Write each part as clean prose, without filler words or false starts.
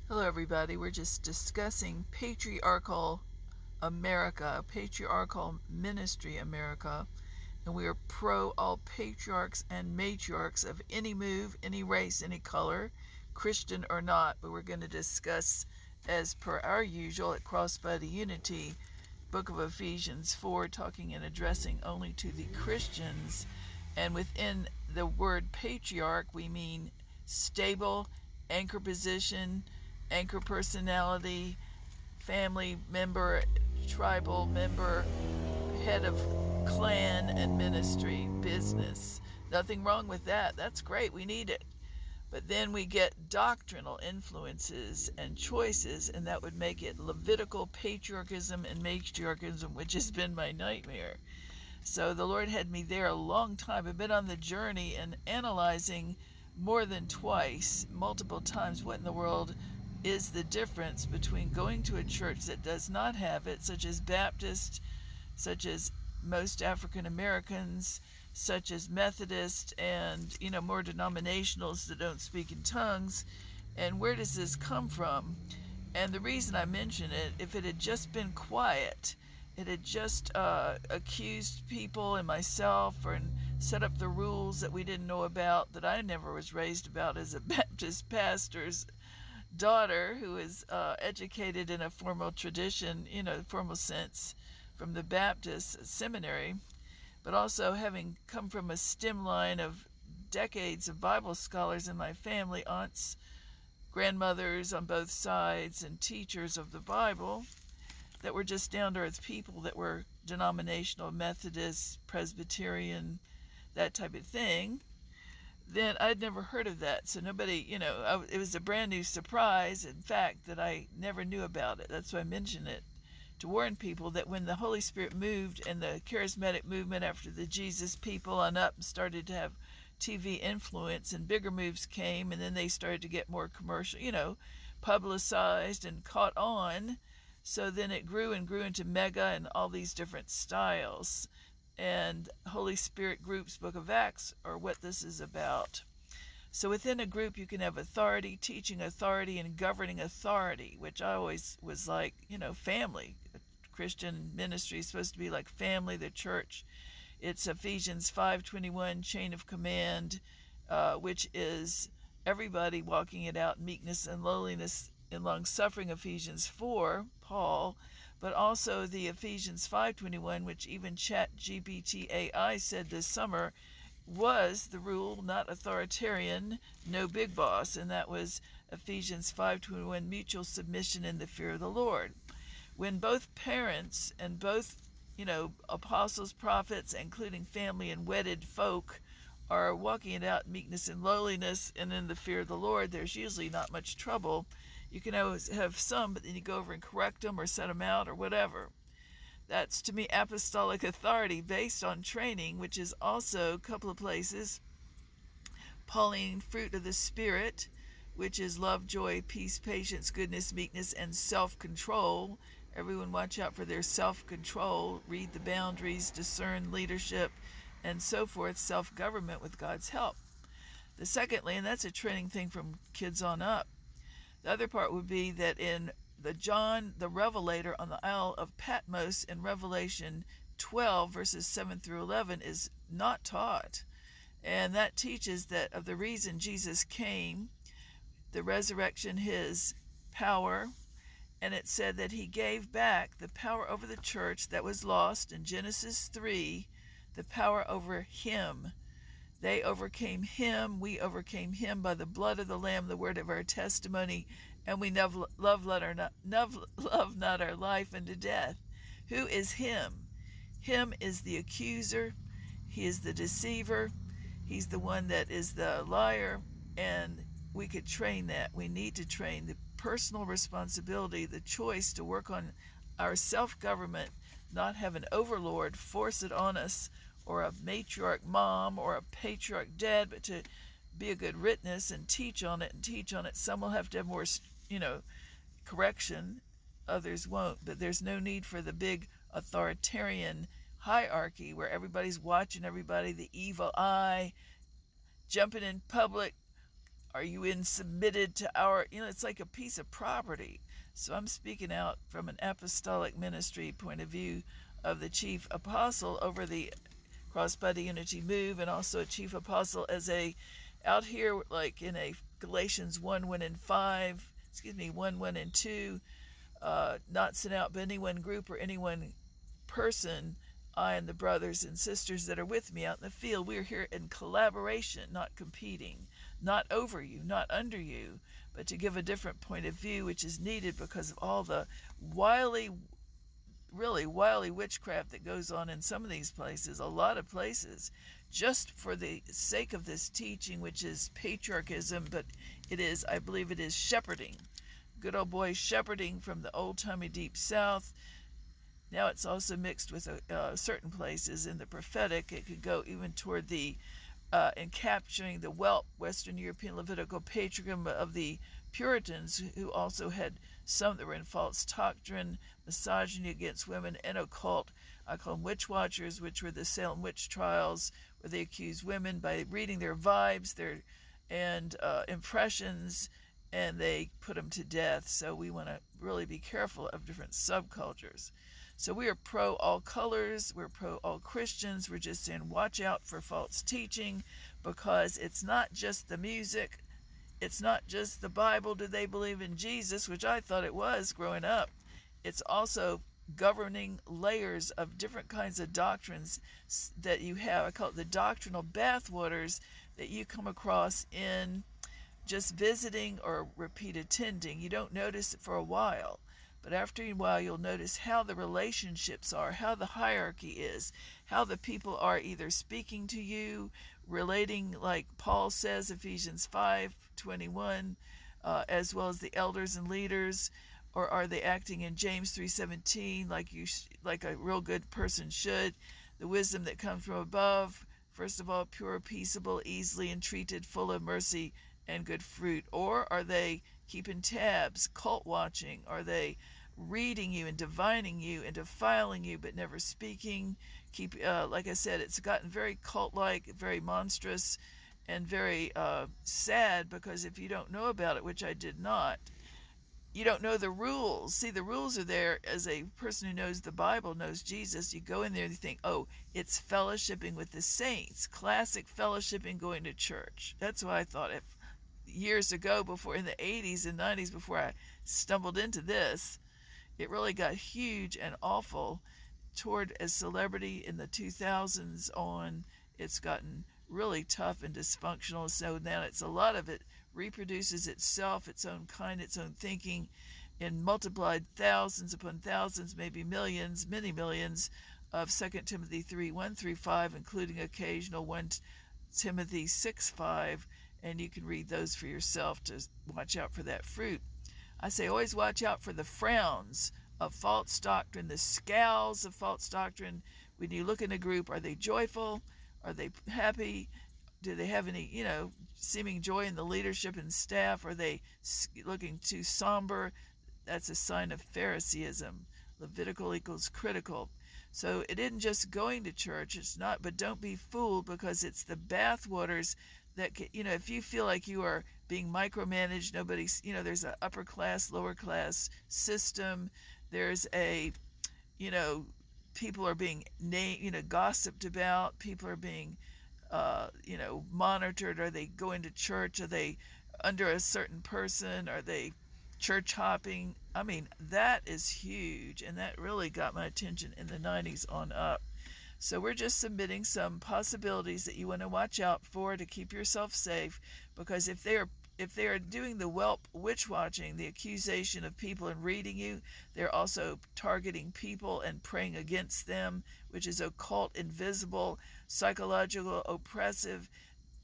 Hello, everybody. We're just discussing patriarchal America, patriarchal ministry America, and we are pro all patriarchs and matriarchs of any move, any race, any color, Christian or not. But we're going to discuss, as per our usual at Crossbody Unity, Book of Ephesians 4, talking and addressing only to the Christians. And within the word patriarch, we mean stable, anchor position, anchor personality, family member, tribal member, head of clan and ministry, business. Nothing wrong with that. That's great. We need it. But then we get doctrinal influences and choices, and that would make it Levitical patriarchism and matriarchism, which has been my nightmare. So the Lord had me there a long time. I've been on the journey and analyzing more than twice, multiple times, what in the world is the difference between going to a church that does not have it, such as Baptist, such as most African Americans, such as Methodist, and more denominationals that don't speak in tongues, and where does this come from? And the reason I mention it, if it had just been quiet, it had just accused people and myself and set up the rules that we didn't know about, that I never was raised about as a Baptist pastor's daughter who is educated in a formal tradition, formal sense, from the Baptist seminary, but also having come from a stem line of decades of Bible scholars in my family, aunts, grandmothers on both sides, and teachers of the Bible that were just down-to-earth people that were denominational, Methodist, Presbyterian, that type of thing. Then I'd never heard of that. So nobody, it was a brand new surprise, in fact, that I never knew about it. That's why I mention it, to warn people that when the Holy Spirit moved and the charismatic movement after the Jesus people on up started to have TV influence and bigger moves came, and then they started to get more commercial, publicized and caught on. So then it grew and grew into mega and all these different styles. And Holy Spirit groups, Book of Acts, are what this is about. So within a group, you can have authority, teaching authority, and governing authority, which I always was like, family. Christian ministry is supposed to be like family, the church. It's Ephesians 5:21, chain of command, which is everybody walking it out, meekness and lowliness and long-suffering, Ephesians 4, Paul, but also the Ephesians 5:21, which even ChatGPT AI said this summer was the rule, not authoritarian, no big boss, and that was Ephesians 5:21, mutual submission in the fear of the Lord. When both parents and both, apostles, prophets, including family and wedded folk, are walking it out in meekness and lowliness and in the fear of the Lord, there's usually not much trouble. You can always have some, but then you go over and correct them or set them out or whatever. That's, to me, apostolic authority based on training, which is also a couple of places. Pauline fruit of the Spirit, which is love, joy, peace, patience, goodness, meekness, and self-control. Everyone watch out for their self-control, read the boundaries, discern leadership, and so forth, self-government with God's help. The secondly, and that's a training thing from kids on up, the other part would be that in the John the Revelator on the Isle of Patmos in Revelation 12, verses 7 through 11, is not taught. And that teaches that of the reason Jesus came, the resurrection, his power, and it said that he gave back the power over the church that was lost in Genesis 3, the power over him. They overcame him, we overcame him by the blood of the Lamb, the word of our testimony, and we love not our life unto death. Who is him? Him is the accuser, he is the deceiver, he's the one that is the liar, and we could train that. We need to train the personal responsibility, the choice to work on our self-government, not have an overlord force it on us, or a matriarch mom or a patriarch dad, but to be a good witness and teach on it. Some will have to have more, correction. Others won't. But there's no need for the big authoritarian hierarchy where everybody's watching everybody, the evil eye, jumping in public, Are you in submitted to our, it's like a piece of property. So I'm speaking out from an apostolic ministry point of view of the chief apostle over the Crossbody Unity move, and also a chief apostle as a, out here like in a Galatians 1, 1 and 5, 1, 1 and 2, not sent out by any one group or any one person. I and the brothers and sisters that are with me out in the field, we are here in collaboration, not competing, not over you, not under you, but to give a different point of view, which is needed because of all the really wily witchcraft that goes on in some of these places, a lot of places, just for the sake of this teaching, which is patriarchism, but I believe it is shepherding. Good old boy shepherding from the old-timey deep south. Now it's also mixed with certain places in the prophetic. It could go even toward the in capturing the Western European Levitical patriarchy of the Puritans, who also had some that were in false doctrine, misogyny against women, and occult. I call them witch watchers, which were the Salem witch trials, where they accused women by reading their vibes, their impressions, and they put them to death. So we want to really be careful of different subcultures. So we are pro all colors, we're pro all Christians. We're just saying watch out for false teaching, because it's not just the music, it's not just the Bible. Do they believe in Jesus, which I thought it was growing up. It's also governing layers of different kinds of doctrines that you have. I call it the doctrinal bathwaters that you come across in just visiting or repeat attending. You don't notice it for a while, but after a while you'll notice how the relationships are, how the hierarchy is, how the people are either speaking to you, relating like Paul says, Ephesians 5:21, as well as the elders and leaders, or are they acting in James 3:17 like a real good person should? The wisdom that comes from above, first of all, pure, peaceable, easily entreated, full of mercy and good fruit. Or are they keeping tabs, cult watching? Are they reading you and divining you and defiling you but never speaking? Like I said, it's gotten very cult-like, very monstrous, and very sad, because if you don't know about it, which I did not, you don't know the rules. See, the rules are there. As a person who knows the Bible, knows Jesus, you go in there and you think, oh, it's fellowshipping with the saints, classic fellowshipping, going to church. That's why I thought it years ago, before in the 80s and 90s, before I stumbled into this. It really got huge and awful toward a celebrity in the 2000s on. It's gotten really tough and dysfunctional. So now it's a lot of it reproduces itself, its own kind, its own thinking, in multiplied thousands upon thousands, maybe millions, many millions of 2 Timothy 3:1-5, including occasional 1 Timothy 6:5, and you can read those for yourself to watch out for that fruit. I say always watch out for the frowns of false doctrine, the scowls of false doctrine. When you look in a group, are they joyful? Are they happy? Do they have any, seeming joy in the leadership and staff? Are they looking too somber? That's a sign of Phariseeism. Levitical equals critical. So it isn't just going to church. It's not, but don't be fooled, because it's the bathwaters that, if you feel like you are being micromanaged, nobody's, there's an upper class, lower class system. There's a, people are being gossiped about. People are being, monitored. Are they going to church? Are they under a certain person? Are they church hopping? I mean, that is huge, and that really got my attention in the 90s on up. So we're just submitting some possibilities that you want to watch out for to keep yourself safe, because if they are doing the witch watching, the accusation of people and reading you, they're also targeting people and praying against them, which is occult, invisible, psychological, oppressive,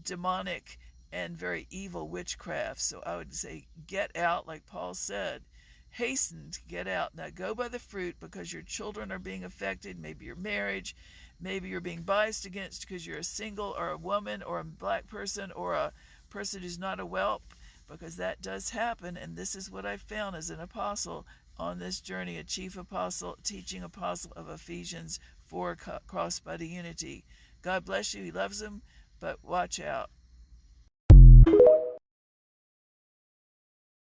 demonic, and very evil witchcraft. So I would say get out, like Paul said. Hasten to get out. Now go by the fruit, because your children are being affected, maybe your marriage, maybe you're being biased against because you're a single or a woman or a black person or a person who's not a whelp, because that does happen. And this is what I found as an apostle on this journey, a chief apostle, teaching apostle of Ephesians 4 Crossbody Unity. God bless you. He loves them, but watch out.